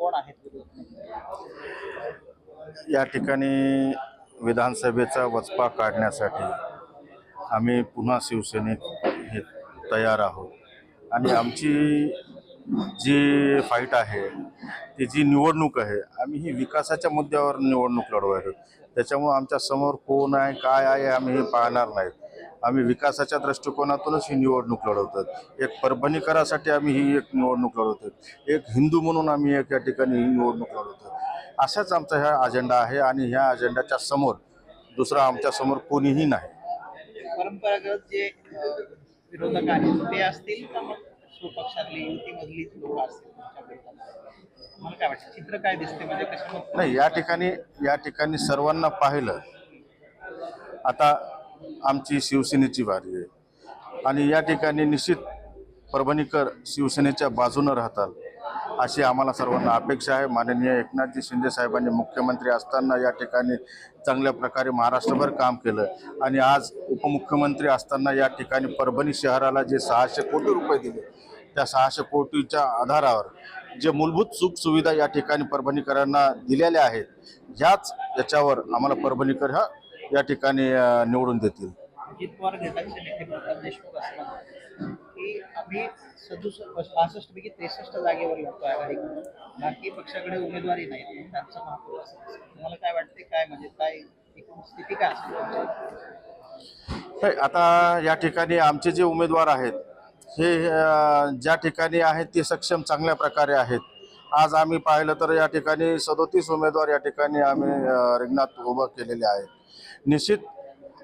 कोण आहेत विरोधक? या ठिकाणी विधानसभेचा वचपा काढण्यासाठी आम्ही पुन्हा शिवसैनिक हे तयार आहोत आणि आमची जी फाईट आहे ती जी निवडणूक आहे आम्ही ही विकासाच्या मुद्द्यावर निवडणूक लढवायला त्याच्यामुळे आमच्या समोर कोण आहे काय आहे आम्ही हे पाहणार नाहीत. आम्ही विकासाच्या दृष्टिकोनातूनच ही निवडणूक लढवतात. एक परभणीकरासाठी आम्ही ही एक निवडणूक लढवतो. एक हिंदू म्हणून आम्ही एक या ठिकाणी ही निवडणूक लढवतो. असाच आमचा हा अजेंडा आहे आणि ह्या अजेंड्याच्या समोर दुसरा आमच्या समोर कोणीही नाही. परंपरागत जे विरोधक आहेत ते असतील का मग स्वपक्षातली युतीमधलीच लोक असतील तुमच्या विरोधात? मला काय वाटतं चित्र काय दिसते म्हणजे कशामध्ये? नाही, या ठिकाणी सर्वांना पाहिलं. आता आमची शिवसेनेची वारी आहे आणि या ठिकाणी निश्चित परभणीकर शिवसेनेच्या बाजूनं राहतात अशी आम्हाला सर्वांना अपेक्षा आहे. माननीय एकनाथजी शिंदे साहेबांनी मुख्यमंत्री असताना या ठिकाणी चांगल्या प्रकारे महाराष्ट्रभर काम केलं आणि आज उपमुख्यमंत्री असताना या ठिकाणी परभणी शहराला जे 600 कोटी रुपये दिले त्या 600 कोटीच्या आधारावर जे मूलभूत सुखसुविधा या ठिकाणी परभणीकरांना दिलेल्या आहेत ह्याच याच्यावर आम्हाला परभणीकर या ठिकाणी निवडून देतील. अजित पवार गटाचे नेते प्रताप देशमुख असतात की आम्ही 65 पैकी 63 जागेवर लढतो आघाडी करून, बाकी पक्षाकडे उमेदवारी नाही, त्यांचं महापौर असेल. तुम्हाला काय वाटते काय म्हणजे काय एकूण स्थिती काय असेल? आता या ठिकाणी आमचे जे उमेदवार आहेत हे ज्या ठिकाणी आहेत ते सक्षम चांगल्या प्रकारे आहेत. आज आम्ही पाहिलं तर या ठिकाणी 37 उमेदवार या ठिकाणी आम्ही रिंगणात उभं केलेले आहेत. निश्चित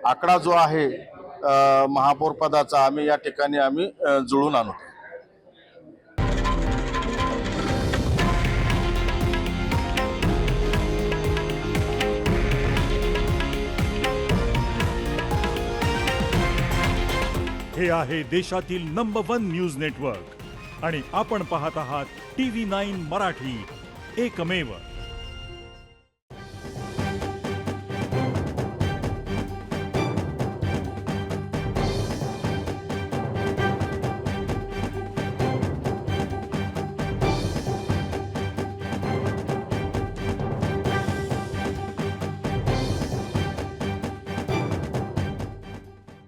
आकडा जो आहे महापौर पदाचा आम्ही या ठिकाणी जुळून आणू. हे आहे देशातील नंबर 1 न्यूज नेटवर्क आणि आपण पाहत आहात TV9 मराठी, एकमेव.